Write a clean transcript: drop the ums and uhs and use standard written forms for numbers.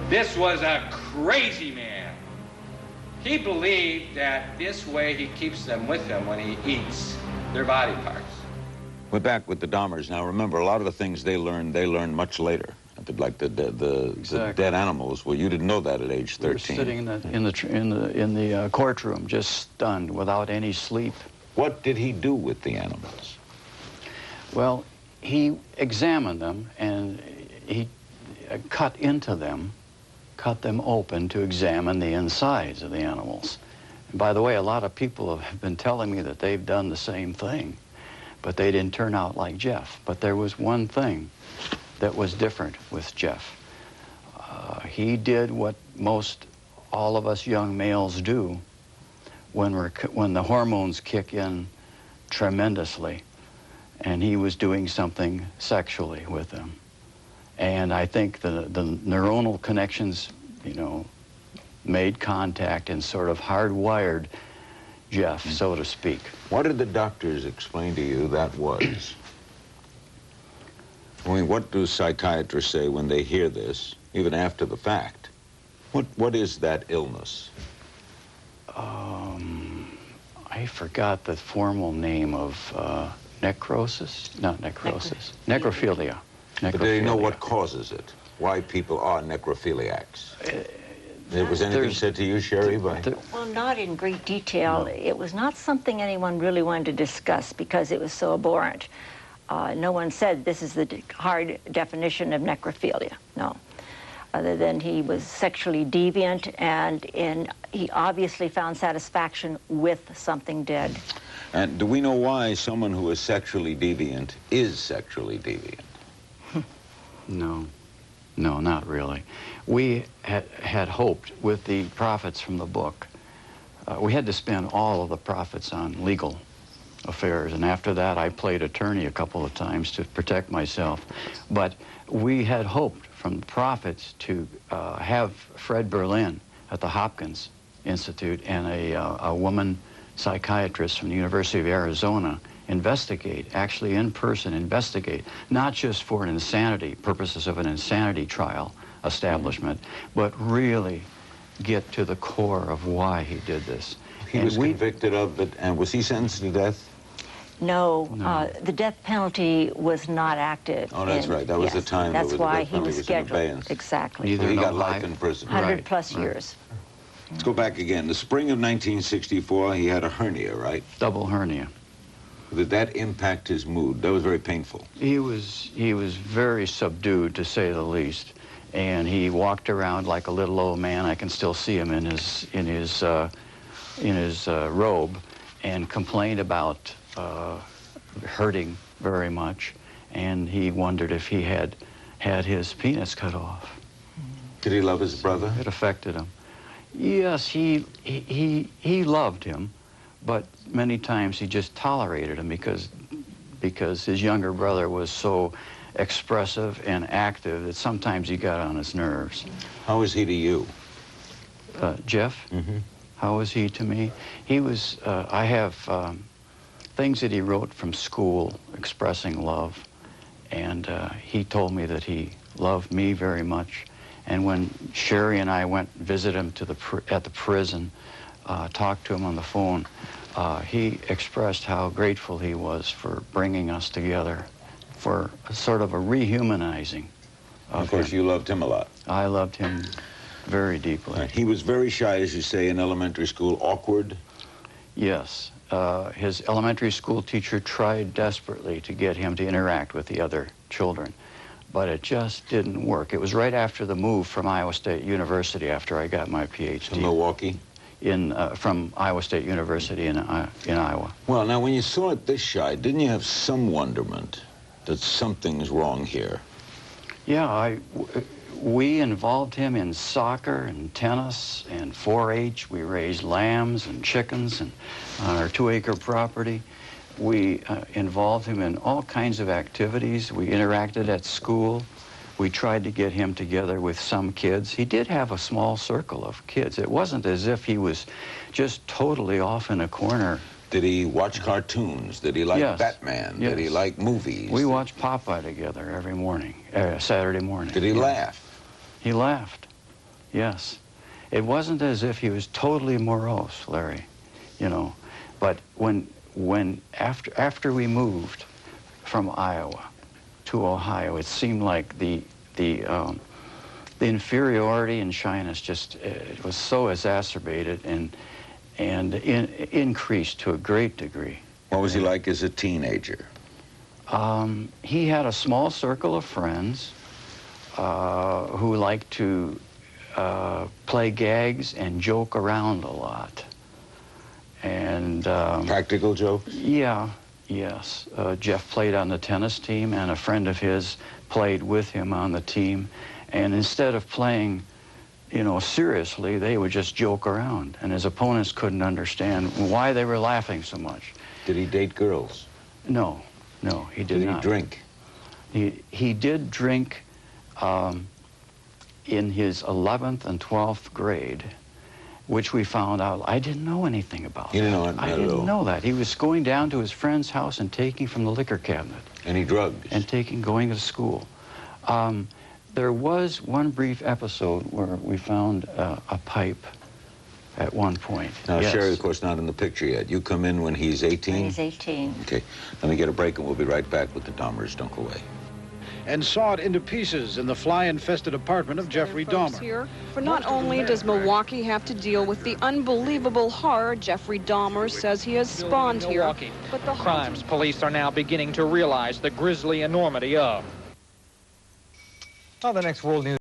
This was a crazy man. He believed that this way he keeps them with him when he eats their body parts. We're back with the Dahmers now. Remember, a lot of the things they learned much later. Like the dead animals. Well, you didn't know that at age 13. We were sitting in the courtroom, just stunned, without any sleep. What did he do with the animals? Well, he examined them, and he cut into them, cut them open to examine the insides of the animals. And by the way, a lot of people have been telling me that they've done the same thing, but they didn't turn out like Jeff. But there was one thing that was different with Jeff. He did what most all of us young males do when the hormones kick in tremendously, and he was doing something sexually with them. And I think the neuronal connections, you know, made contact and sort of hardwired Jeff, so to speak. What did the doctors explain to you that was? I mean, what do psychiatrists say when they hear this, even after the fact? What is that illness? I forgot the formal name of necrosis? Not necrosis. Necrophilia. But do they know what causes it? Why people are necrophiliacs? Was anything said to you, Sherry? Well, not in great detail. No. It was not something anyone really wanted to discuss because it was so abhorrent. No one said this is the hard definition of necrophilia. No. Other than he was sexually deviant, and he obviously found satisfaction with something dead. And do we know why someone who is sexually deviant is sexually deviant? No, not really. We had hoped with the profits from the book, we had to spend all of the profits on legal affairs, and after that I played attorney a couple of times to protect myself. But we had hoped from the profits to have Fred Berlin at the Hopkins Institute and a woman psychiatrist from the University of Arizona investigate, actually in person investigate, not just for an insanity, purposes of an insanity trial establishment, but really get to the core of why he did this. He was convicted of it, and was he sentenced to death? No, the death penalty was not active. Oh, that's right. That was the time. That's why he was scheduled. Exactly. So he got life in prison. 100 plus years. Let's go back again. The spring of 1964, he had a hernia, right? Double hernia. Did that impact his mood? That was very painful. He was very subdued, to say the least, and he walked around like a little old man. I can still see him in his robe, and complained about hurting very much, and he wondered if he had his penis cut off. Did he love his brother? It affected him. Yes, he loved him, but many times he just tolerated him because his younger brother was so expressive and active that sometimes he got on his nerves. How was he to you? Jeff? Mm-hmm. How was he to me? He was, I have things that he wrote from school expressing love, and he told me that he loved me very much. And when Sherry and I went visit him at the prison, talked to him on the phone, he expressed how grateful he was for bringing us together, for sort of a rehumanizing of course, you loved him a lot. I loved him very deeply. He was very shy, as you say, in elementary school. Awkward? Yes. His elementary school teacher tried desperately to get him to interact with the other children, but it just didn't work. It was right after the move from Iowa State University after I got my PhD. To Milwaukee? From Iowa State University in Iowa. Well, now, when you saw it this shy, didn't you have some wonderment that something's wrong here? Yeah, we involved him in soccer and tennis and 4-H. We raised lambs and chickens and on our 2-acre property. We involved him in all kinds of activities. We interacted at school. We tried to get him together with some kids. He did have a small circle of kids. It wasn't as if he was just totally off in a corner. Did he watch cartoons? Did he like Batman? Yes. Did he like movies? We watched Popeye together every morning, Saturday morning. Did he laugh? He laughed. Yes. It wasn't as if he was totally morose, Larry, you know. But after we moved from Iowa to Ohio, it seemed like the inferiority and shyness just it was so exacerbated and increased to a great degree. What was he like as a teenager? He had a small circle of friends who liked to play gags and joke around a lot. And practical jokes? Yeah, yes. Jeff played on the tennis team, and a friend of his played with him on the team. And instead of playing, you know, seriously, they would just joke around. And his opponents couldn't understand why they were laughing so much. Did he date girls? No, no, he did not. Did he drink? He did drink in his 11th and 12th grade, which we found out. I didn't know anything about. You didn't know it? I didn't know that. He was going down to his friend's house and taking from the liquor cabinet. Any drugs? And going to school. There was one brief episode where we found a pipe at one point. Now, yes. Sherry, of course, not in the picture yet. You come in when he's 18? When he's 18. Okay. Let me get a break, and we'll be right back with the Dahmers. Don't go away. And sawed into pieces in the fly-infested apartment of Jeffrey Dahmer. Here, for not only does Milwaukee have to deal with the unbelievable horror Jeffrey Dahmer says he has spawned here, but the crimes police are now beginning to realize the grisly enormity of. Well, the next World News.